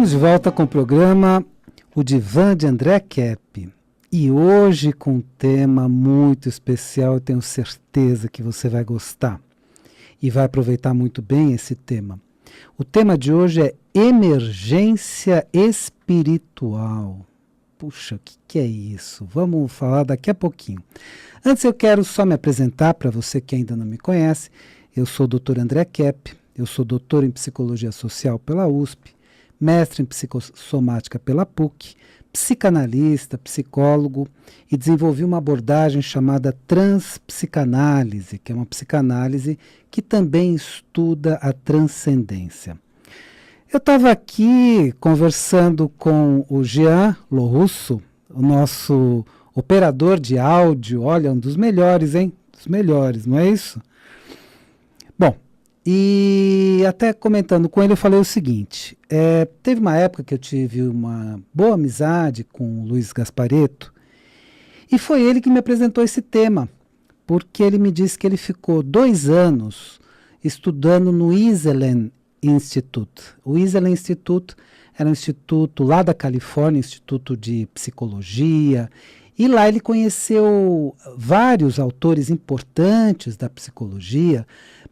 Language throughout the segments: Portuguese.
Estamos de volta com o programa O Divã de André Kepp. E hoje com um tema muito especial, eu tenho certeza que você vai gostar. E vai aproveitar muito bem esse tema. O tema de hoje é emergência espiritual. Puxa, o que é isso? Vamos falar daqui a pouquinho. Antes eu quero só me apresentar para você que ainda não me conhece. Eu sou o Dr. André Kepp, eu sou doutor em Psicologia Social pela USP, mestre em Psicossomática pela PUC, psicanalista, psicólogo e desenvolvi uma abordagem chamada transpsicanálise, que é uma psicanálise que também estuda a transcendência. Eu estava aqui conversando com o Jean Lorusso, o nosso operador de áudio, olha, um dos melhores, hein? Dos melhores, não é isso? Bom, e até comentando com ele eu falei o seguinte, teve uma época que eu tive uma boa amizade com o Luiz Gasparetto e foi ele que me apresentou esse tema, porque ele me disse que ele ficou 2 anos estudando no Esalen Institute. O Esalen Institute era um instituto lá da Califórnia, instituto de psicologia, e lá ele conheceu vários autores importantes da psicologia,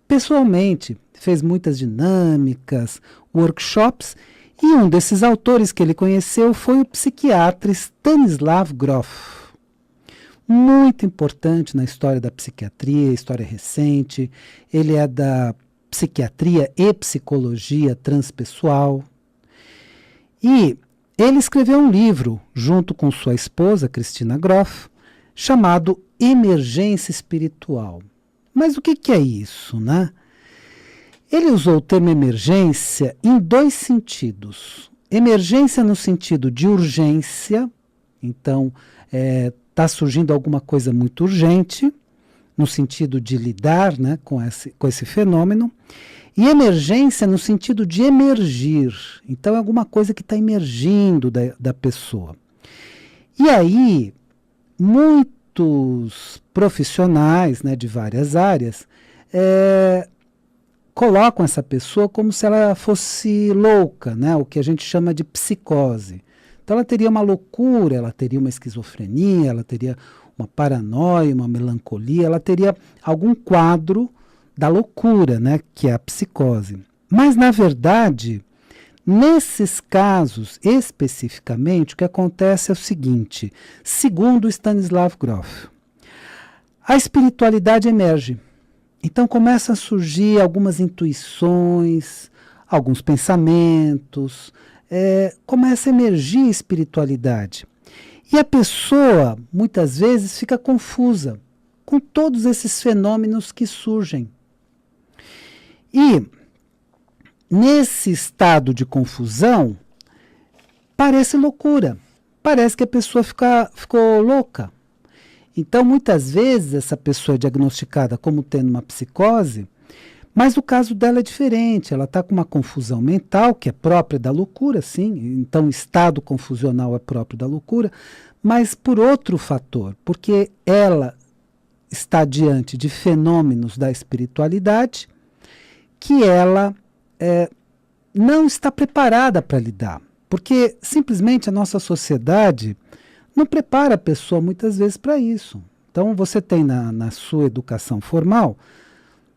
pessoalmente, fez muitas dinâmicas, workshops, e um desses autores que ele conheceu foi o psiquiatra Stanislav Grof. Muito importante na história da psiquiatria, história recente. Ele é da psiquiatria e psicologia transpessoal. E ele escreveu um livro, junto com sua esposa, Cristina Grof, chamado Emergência Espiritual. Mas o que é isso, né? Ele usou o termo emergência em 2 sentidos. Emergência no sentido de urgência, então está surgindo alguma coisa muito urgente, no sentido de lidar, né, com esse fenômeno, e emergência no sentido de emergir, então é alguma coisa que está emergindo da pessoa. E aí, muitos profissionais, né, de várias áreas colocam essa pessoa como se ela fosse louca, né, o que a gente chama de psicose. Então ela teria uma loucura, ela teria uma esquizofrenia, ela teria uma paranoia, uma melancolia, ela teria algum quadro da loucura, né, que é a psicose. Mas, na verdade, nesses casos, especificamente, o que acontece é o seguinte, segundo Stanislav Grof, a espiritualidade emerge. Então, começam a surgir algumas intuições, alguns pensamentos, começa a emergir a espiritualidade. E a pessoa, muitas vezes, fica confusa com todos esses fenômenos que surgem. E, nesse estado de confusão, parece loucura. Parece que a pessoa ficou louca. Então, muitas vezes, essa pessoa é diagnosticada como tendo uma psicose, mas o caso dela é diferente. Ela está com uma confusão mental, que é própria da loucura, sim. Então, o estado confusional é próprio da loucura, mas por outro fator, porque ela está diante de fenômenos da espiritualidade que ela não está preparada para lidar. Porque, simplesmente, a nossa sociedade não prepara a pessoa, muitas vezes, para isso. Então, você tem na sua educação formal,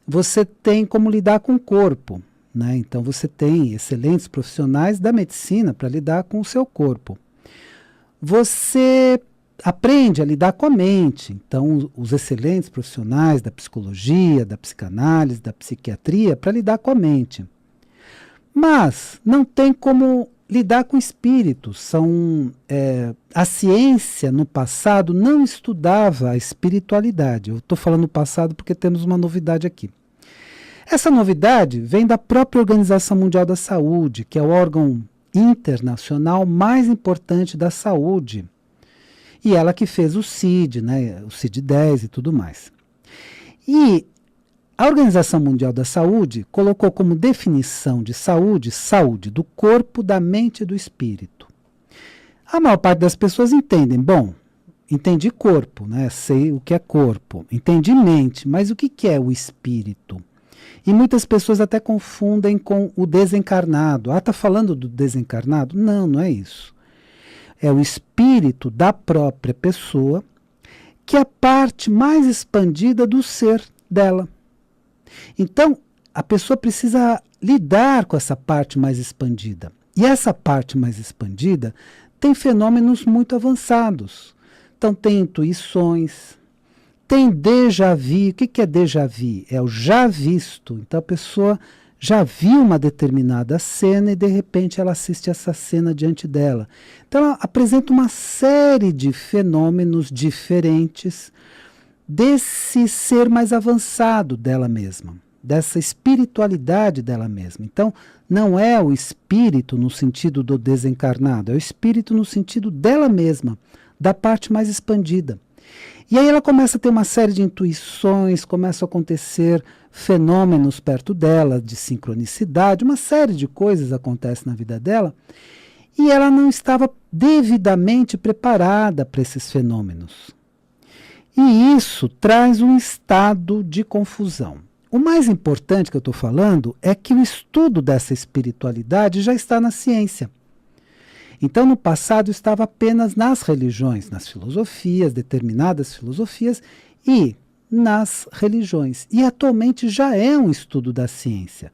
você tem como lidar com o corpo, né? Então você tem excelentes profissionais da medicina para lidar com o seu corpo. Você aprende a lidar com a mente. Então os excelentes profissionais da psicologia, da psicanálise, da psiquiatria para lidar com a mente. Mas não tem como lidar com espíritos. A ciência no passado não estudava a espiritualidade. Eu estou falando no passado porque temos uma novidade aqui. Essa novidade vem da própria Organização Mundial da Saúde, que é o órgão internacional mais importante da saúde. E ela que fez o CID, né, o CID-10 e tudo mais. E a Organização Mundial da Saúde colocou como definição de saúde, saúde do corpo, da mente e do espírito. A maior parte das pessoas entendem, bom, entendi corpo, né, sei o que é corpo, entendi mente, mas o que é o espírito? E muitas pessoas até confundem com o desencarnado. Ah, está falando do desencarnado? Não, não é isso. É o espírito da própria pessoa, que é a parte mais expandida do ser dela. Então, a pessoa precisa lidar com essa parte mais expandida. E essa parte mais expandida tem fenômenos muito avançados. Então, tem intuições, tem déjà vu. O que é déjà vu? É o já visto. Então, a pessoa já viu uma determinada cena e, de repente, ela assiste essa cena diante dela. Então, ela apresenta uma série de fenômenos diferentes desse ser mais avançado dela mesma, dessa espiritualidade dela mesma. Então, não é o espírito no sentido do desencarnado, é o espírito no sentido dela mesma, da parte mais expandida. E aí ela começa a ter uma série de intuições, começam a acontecer fenômenos perto dela, de sincronicidade, uma série de coisas acontecem na vida dela, e ela não estava devidamente preparada para esses fenômenos. E isso traz um estado de confusão. O mais importante que eu estou falando é que o estudo dessa espiritualidade já está na ciência. Então, no passado, estava apenas nas religiões, nas filosofias, determinadas filosofias, e nas religiões. E atualmente já é um estudo da ciência.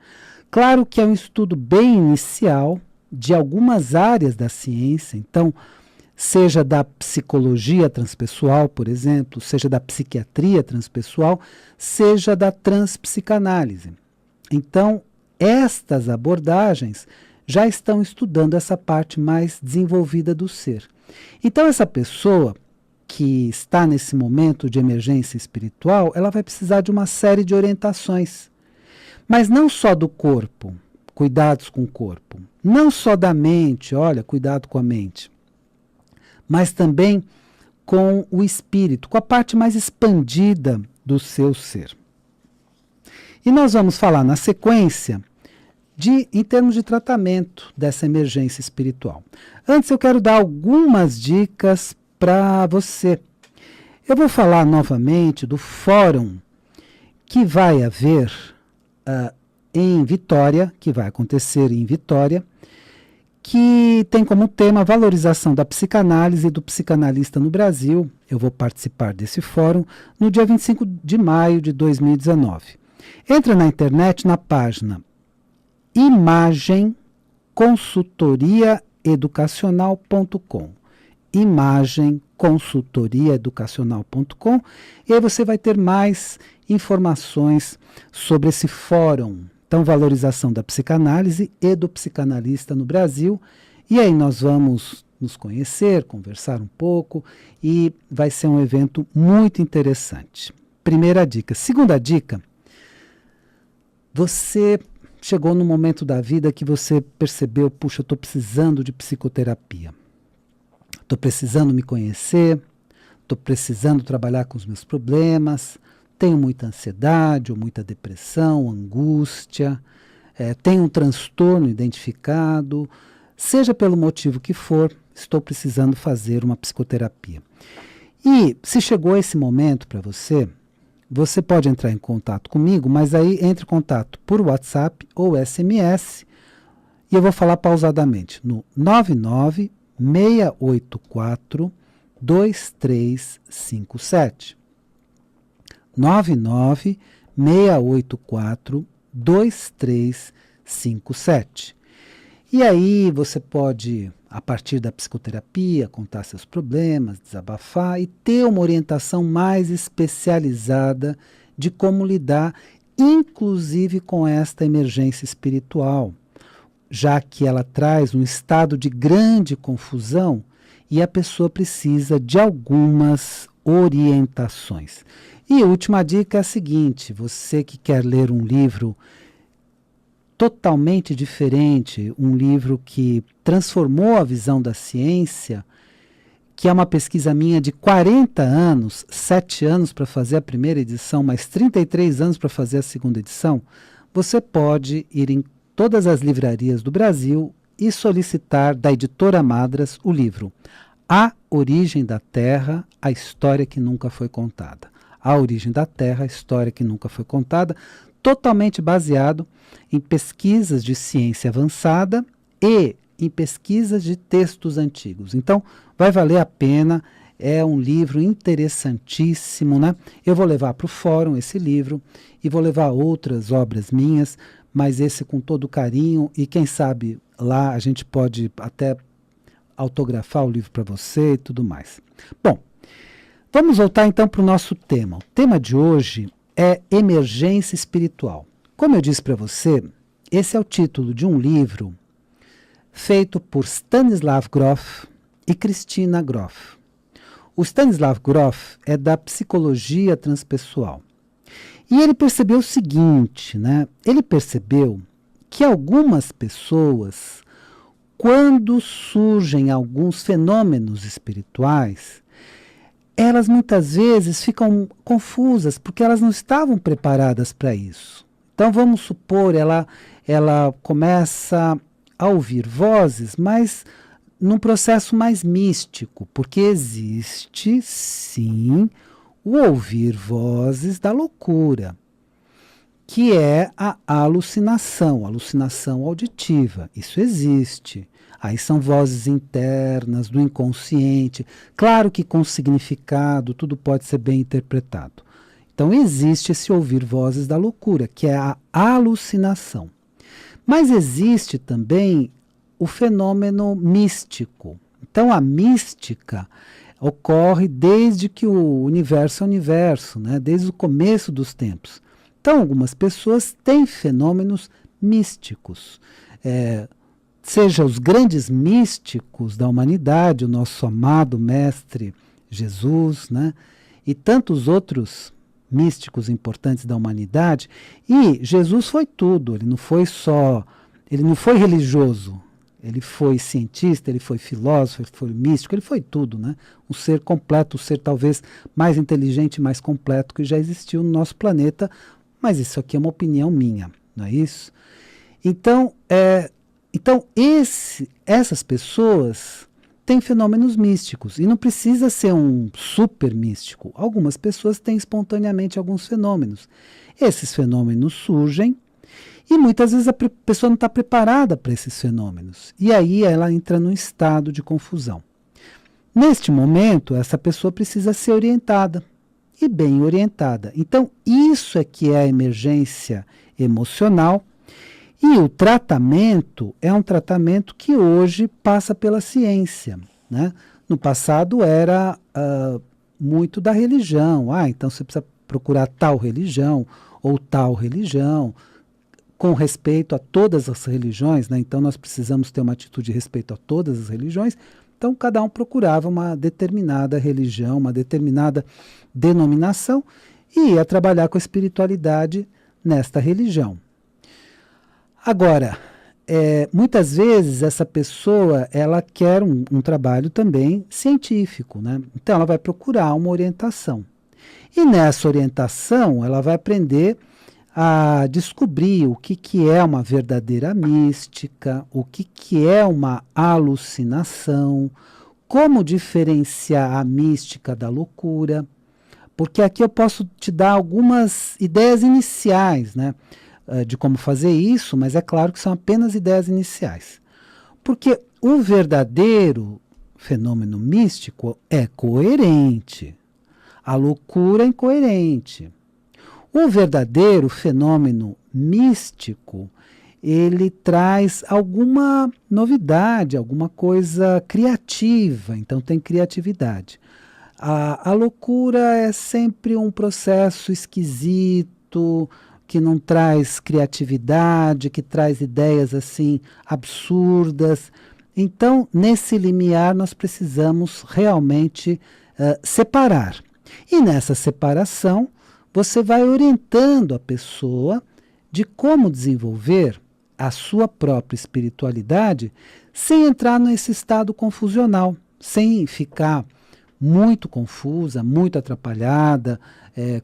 Claro que é um estudo bem inicial de algumas áreas da ciência, então, seja da psicologia transpessoal, por exemplo, seja da psiquiatria transpessoal, seja da transpsicanálise. Então, estas abordagens já estão estudando essa parte mais desenvolvida do ser. Então, essa pessoa que está nesse momento de emergência espiritual, ela vai precisar de uma série de orientações. Mas não só do corpo, cuidados com o corpo. Não só da mente, olha, cuidado com a mente. Mas também com o espírito, com a parte mais expandida do seu ser. E nós vamos falar na sequência em termos de tratamento dessa emergência espiritual. Antes eu quero dar algumas dicas para você. Eu vou falar novamente do fórum que vai haver em Vitória, que vai acontecer em Vitória, que tem como tema a valorização da psicanálise e do psicanalista no Brasil. Eu vou participar desse fórum no dia 25 de maio de 2019. Entra na internet na página imagemconsultoriaeducacional.com, imagemconsultoriaeducacional.com, e aí você vai ter mais informações sobre esse fórum. Então, valorização da psicanálise e do psicanalista no Brasil. E aí nós vamos nos conhecer, conversar um pouco, e vai ser um evento muito interessante. Primeira dica. Segunda dica, você chegou no momento da vida que você percebeu, puxa, eu estou precisando de psicoterapia. Estou precisando me conhecer, estou precisando trabalhar com os meus problemas, tenho muita ansiedade ou muita depressão, angústia, tenho um transtorno identificado, seja pelo motivo que for, estou precisando fazer uma psicoterapia. E se chegou esse momento para você, você pode entrar em contato comigo, mas aí entre em contato por WhatsApp ou SMS, e eu vou falar pausadamente no 99 684 2357. 99 684 2357. E aí você pode, a partir da psicoterapia, contar seus problemas, desabafar e ter uma orientação mais especializada de como lidar, inclusive com esta emergência espiritual, já que ela traz um estado de grande confusão e a pessoa precisa de algumas orientações. E a última dica é a seguinte: você que quer ler um livro totalmente diferente, um livro que transformou a visão da ciência, que é uma pesquisa minha de 40 anos, 7 anos para fazer a primeira edição, mais 33 anos para fazer a segunda edição, você pode ir em todas as livrarias do Brasil e solicitar da editora Madras o livro A Origem da Terra, a História que Nunca Foi Contada. A Origem da Terra, a História que Nunca Foi Contada. totalmente baseado em pesquisas de ciência avançada e em pesquisas de textos antigos. Então, vai valer a pena, é um livro interessantíssimo, né? Eu vou levar para o fórum esse livro e vou levar outras obras minhas, mas esse com todo carinho, e quem sabe lá a gente pode até autografar o livro para você e tudo mais. Bom, vamos voltar então para o nosso tema. O tema de hoje é emergência espiritual. Como eu disse para você, esse é o título de um livro feito por Stanislav Grof e Christina Grof. O Stanislav Grof é da psicologia transpessoal. E ele percebeu o seguinte, né? Ele percebeu que algumas pessoas, quando surgem alguns fenômenos espirituais, elas muitas vezes ficam confusas, porque elas não estavam preparadas para isso. Então vamos supor, ela começa a ouvir vozes, mas num processo mais místico, porque existe, sim, o ouvir vozes da loucura, que é a alucinação auditiva. Isso existe. Aí são vozes internas, do inconsciente. Claro que com significado, tudo pode ser bem interpretado. Então existe esse ouvir vozes da loucura, que é a alucinação. Mas existe também o fenômeno místico. Então a mística ocorre desde que o universo é universo, né? Desde o começo dos tempos. Então algumas pessoas têm fenômenos místicos. Seja os grandes místicos da humanidade, o nosso amado mestre Jesus, né? E tantos outros místicos importantes da humanidade. E Jesus foi tudo, ele não foi religioso, ele foi cientista, ele foi filósofo, ele foi místico, ele foi tudo, né? Um ser completo, o ser talvez mais inteligente e mais completo que já existiu no nosso planeta, mas isso aqui é uma opinião minha, não é isso? Então, essas pessoas têm fenômenos místicos, e não precisa ser um super místico. Algumas pessoas têm espontaneamente alguns fenômenos. Esses fenômenos surgem, e muitas vezes a pessoa não está preparada para esses fenômenos. E aí ela entra num estado de confusão. Neste momento, essa pessoa precisa ser orientada, e bem orientada. Então, isso é que é a emergência emocional. E o tratamento é um tratamento que hoje passa pela ciência, né? No passado era muito da religião. Então você precisa procurar tal religião ou tal religião, com respeito a todas as religiões, né? Então nós precisamos ter uma atitude de respeito a todas as religiões. Então cada um procurava uma determinada religião, uma determinada denominação, e ia trabalhar com a espiritualidade nesta religião. Agora, muitas vezes essa pessoa ela quer um trabalho também científico, né? Então ela vai procurar uma orientação. E nessa orientação ela vai aprender a descobrir o que é uma verdadeira mística, o que é uma alucinação, como diferenciar a mística da loucura, porque aqui eu posso te dar algumas ideias iniciais, né? De como fazer isso, mas é claro que são apenas ideias iniciais. Porque o verdadeiro fenômeno místico é coerente. A loucura é incoerente. O verdadeiro fenômeno místico, ele traz alguma novidade, alguma coisa criativa, então tem criatividade. A loucura é sempre um processo esquisito, que não traz criatividade, que traz ideias assim absurdas. Então, nesse limiar, nós precisamos realmente separar. E nessa separação, você vai orientando a pessoa de como desenvolver a sua própria espiritualidade sem entrar nesse estado confusional, sem ficar muito confusa, muito atrapalhada,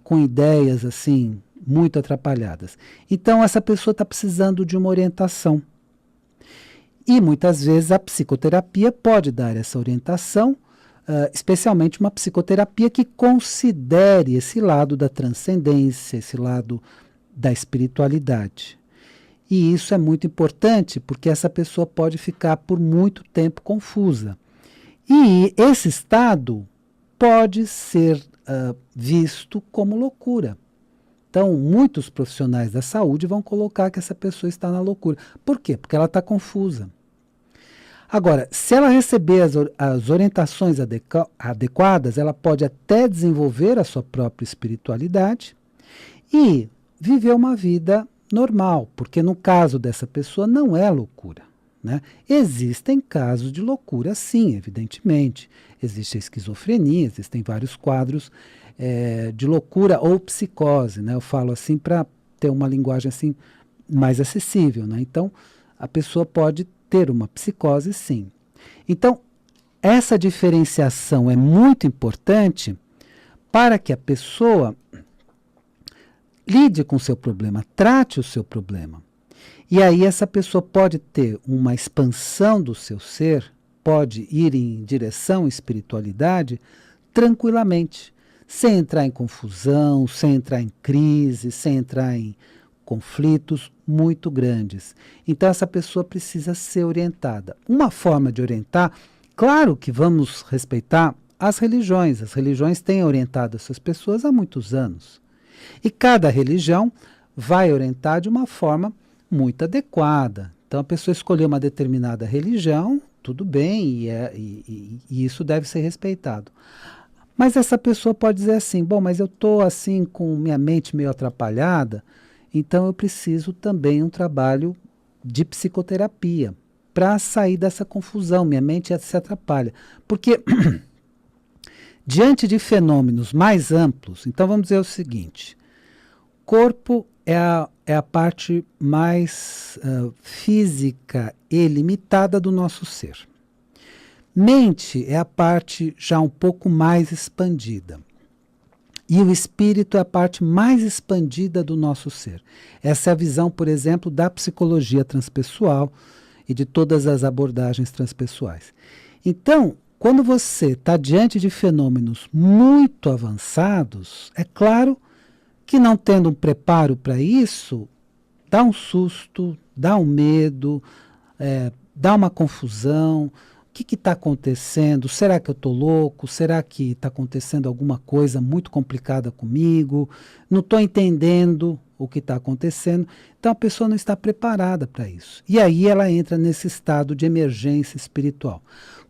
com ideias assim muito atrapalhadas. Então essa pessoa está precisando de uma orientação. E muitas vezes a psicoterapia pode dar essa orientação, especialmente uma psicoterapia que considere esse lado da transcendência, esse lado da espiritualidade. E isso é muito importante porque essa pessoa pode ficar por muito tempo confusa. E esse estado pode ser visto como loucura. Então, muitos profissionais da saúde vão colocar que essa pessoa está na loucura. Por quê? Porque ela está confusa. Agora, se ela receber as orientações adequadas, ela pode até desenvolver a sua própria espiritualidade e viver uma vida normal, porque no caso dessa pessoa não é loucura, né? Existem casos de loucura, sim, evidentemente. Existe a esquizofrenia, existem vários quadros de loucura ou psicose, né? Eu falo assim para ter uma linguagem assim mais acessível, né? Então, a pessoa pode ter uma psicose, sim. Então, essa diferenciação é muito importante para que a pessoa lide com o seu problema, trate o seu problema. E aí essa pessoa pode ter uma expansão do seu ser, pode ir em direção à espiritualidade tranquilamente, sem entrar em confusão, sem entrar em crise, sem entrar em conflitos muito grandes. Então essa pessoa precisa ser orientada. Uma forma de orientar, claro que vamos respeitar as religiões. As religiões têm orientado essas pessoas há muitos anos. E cada religião vai orientar de uma forma muito adequada. Então a pessoa escolheu uma determinada religião, tudo bem, e isso deve ser respeitado. Mas essa pessoa pode dizer assim, bom, mas eu estou assim com minha mente meio atrapalhada, então eu preciso também um trabalho de psicoterapia para sair dessa confusão, minha mente se atrapalha. Porque diante de fenômenos mais amplos, então vamos dizer o seguinte, corpo é a parte mais física e limitada do nosso ser. Mente é a parte já um pouco mais expandida. E o espírito é a parte mais expandida do nosso ser. Essa é a visão, por exemplo, da psicologia transpessoal e de todas as abordagens transpessoais. Então, quando você está diante de fenômenos muito avançados, é claro que não tendo um preparo para isso, dá um susto, dá um medo, dá uma confusão. O que está acontecendo? Será que eu estou louco? Será que está acontecendo alguma coisa muito complicada comigo? Não estou entendendo o que está acontecendo. Então a pessoa não está preparada para isso. E aí ela entra nesse estado de emergência espiritual.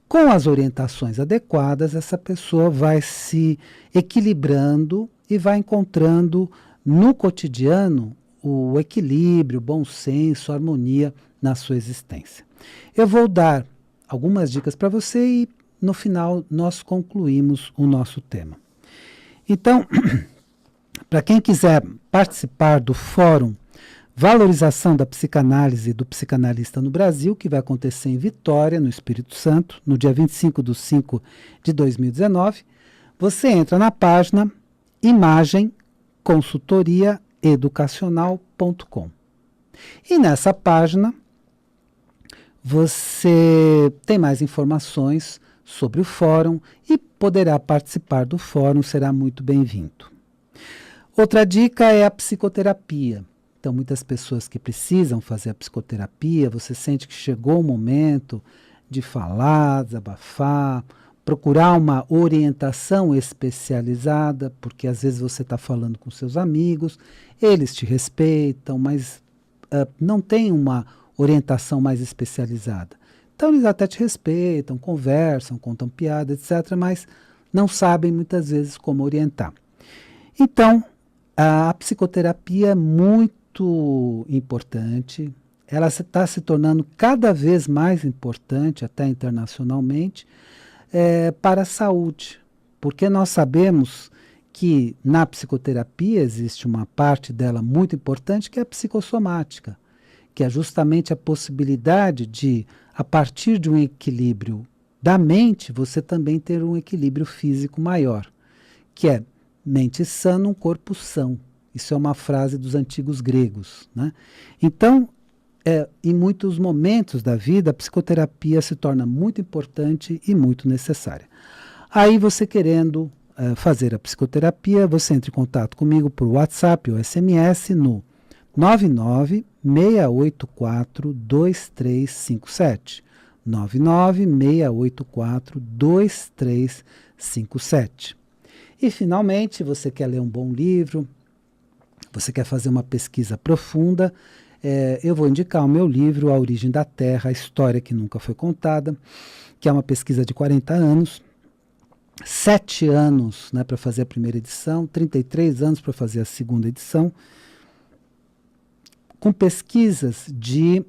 Com as orientações adequadas, essa pessoa vai se equilibrando e vai encontrando no cotidiano o equilíbrio, o bom senso, a harmonia na sua existência. Eu vou dar algumas dicas para você e no final nós concluímos o nosso tema. Então, para quem quiser participar do Fórum Valorização da Psicanálise do Psicanalista no Brasil, que vai acontecer em Vitória, no Espírito Santo, no dia 25/5/2019, você entra na página imagemconsultoriaeducacional.com. E nessa página você tem mais informações sobre o fórum e poderá participar do fórum, será muito bem-vindo. Outra dica é a psicoterapia. Então, muitas pessoas que precisam fazer a psicoterapia, você sente que chegou o momento de falar, desabafar, procurar uma orientação especializada, porque às vezes você está falando com seus amigos, eles te respeitam, mas não tem uma orientação mais especializada. Então eles até te respeitam, conversam, contam piada, etc., mas não sabem muitas vezes como orientar. Então, a psicoterapia é muito importante, ela está se tornando cada vez mais importante, até internacionalmente, para a saúde, porque nós sabemos que na psicoterapia existe uma parte dela muito importante que é a psicossomática, que é justamente a possibilidade de, a partir de um equilíbrio da mente, você também ter um equilíbrio físico maior, que é mente sã num corpo são. Isso é uma frase dos antigos gregos, né? Então, em muitos momentos da vida, a psicoterapia se torna muito importante e muito necessária. Aí você querendo fazer a psicoterapia, você entra em contato comigo por WhatsApp ou SMS no 996842357. 996842357. E, finalmente, você quer ler um bom livro, você quer fazer uma pesquisa profunda, eu vou indicar o meu livro, A Origem da Terra, a História que Nunca Foi Contada, que é uma pesquisa de 40 anos, 7 anos, né, para fazer a primeira edição, 33 anos para fazer a segunda edição, com pesquisas de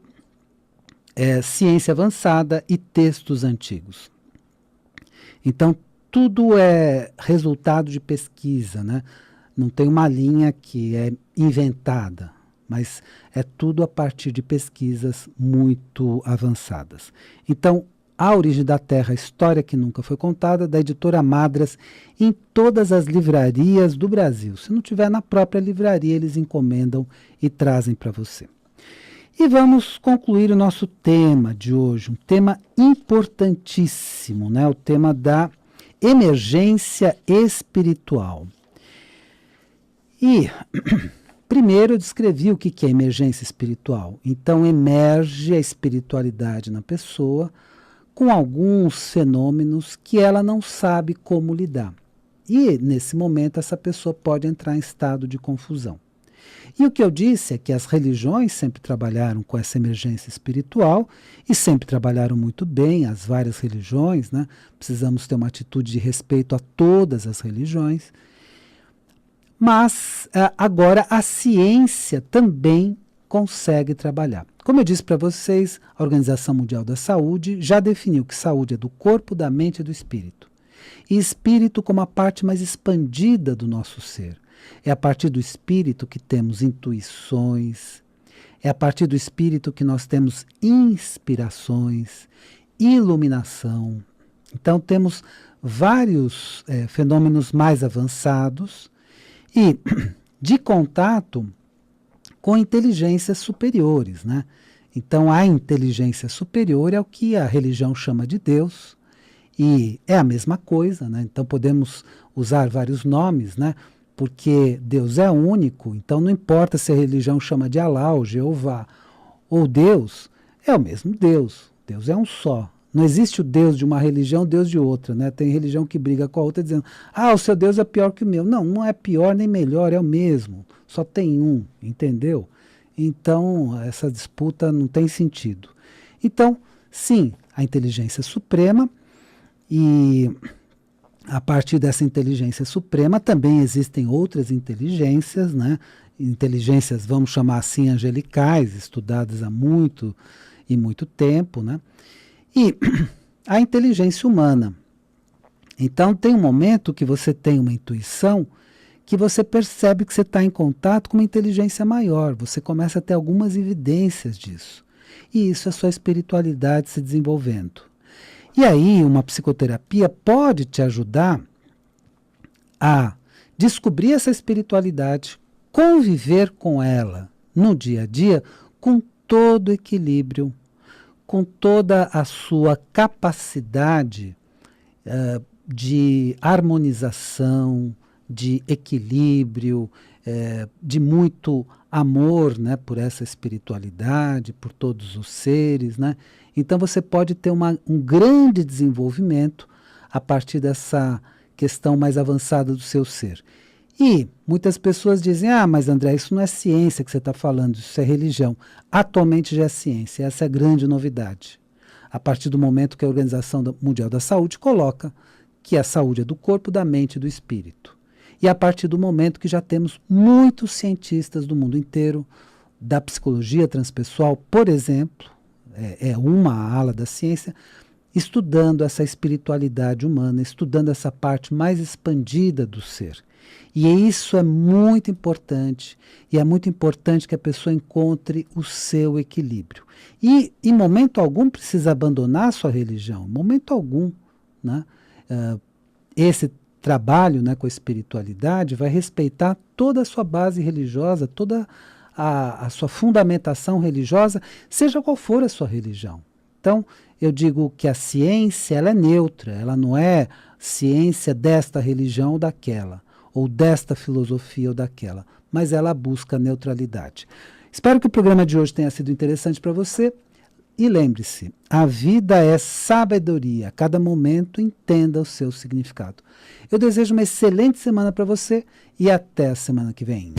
ciência avançada e textos antigos. Então, tudo é resultado de pesquisa, né? Não tem uma linha que é inventada, mas é tudo a partir de pesquisas muito avançadas. Então, A Origem da Terra, a História que Nunca Foi Contada, da editora Madras, em todas as livrarias do Brasil. Se não tiver na própria livraria, eles encomendam e trazem para você. E vamos concluir o nosso tema de hoje, um tema importantíssimo, né? O tema da emergência espiritual. E, primeiro, eu descrevi o que é emergência espiritual. Então, emerge a espiritualidade na pessoa com alguns fenômenos que ela não sabe como lidar. E, nesse momento, essa pessoa pode entrar em estado de confusão. E o que eu disse é que as religiões sempre trabalharam com essa emergência espiritual e sempre trabalharam muito bem, as várias religiões, né? Precisamos ter uma atitude de respeito a todas as religiões. Mas agora a ciência também consegue trabalhar. Como eu disse para vocês, a Organização Mundial da Saúde já definiu que saúde é do corpo, da mente e do espírito. E espírito como a parte mais expandida do nosso ser. É a partir do espírito que temos intuições, é a partir do espírito que nós temos inspirações, iluminação. Então temos vários fenômenos mais avançados e de contato com inteligências superiores, né? Então a inteligência superior é o que a religião chama de Deus e é a mesma coisa, né? Então podemos usar vários nomes, né? Porque Deus é único, então não importa se a religião chama de Alá, ou Jeová, ou Deus, é o mesmo Deus. Deus é um só. Não existe o Deus de uma religião, o Deus de outra, né? Tem religião que briga com a outra dizendo, o seu Deus é pior que o meu. Não, não é pior nem melhor, é o mesmo. Só tem um, entendeu? Então, essa disputa não tem sentido. Então, sim, a inteligência suprema e a partir dessa inteligência suprema também existem outras inteligências, né? Inteligências, vamos chamar assim, angelicais, estudadas há muito e muito tempo, né? E a inteligência humana. Então tem um momento que você tem uma intuição que você percebe que você está em contato com uma inteligência maior, você começa a ter algumas evidências disso. E isso é a sua espiritualidade se desenvolvendo. E aí, uma psicoterapia pode te ajudar a descobrir essa espiritualidade, conviver com ela no dia a dia com todo o equilíbrio, com toda a sua capacidade de harmonização, de equilíbrio, de muito amor, né, por essa espiritualidade, por todos os seres, né? Então você pode ter um grande desenvolvimento a partir dessa questão mais avançada do seu ser. E muitas pessoas dizem, mas André, isso não é ciência que você está falando, isso é religião. Atualmente já é ciência, essa é a grande novidade. A partir do momento que a Organização Mundial da Saúde coloca que a saúde é do corpo, da mente e do espírito. E a partir do momento que já temos muitos cientistas do mundo inteiro, da psicologia transpessoal, por exemplo, é uma ala da ciência, estudando essa espiritualidade humana, estudando essa parte mais expandida do ser. E isso é muito importante, e é muito importante que a pessoa encontre o seu equilíbrio. E, em momento algum, precisa abandonar a sua religião, em momento algum, né? Esse trabalho, né, com a espiritualidade vai respeitar toda a sua base religiosa, toda a sua fundamentação religiosa, seja qual for a sua religião. Então, eu digo que a ciência ela é neutra, ela não é ciência desta religião ou daquela, ou desta filosofia ou daquela, mas ela busca neutralidade. Espero que o programa de hoje tenha sido interessante para você. E lembre-se, a vida é sabedoria. A cada momento entenda o seu significado. Eu desejo uma excelente semana para você e até a semana que vem.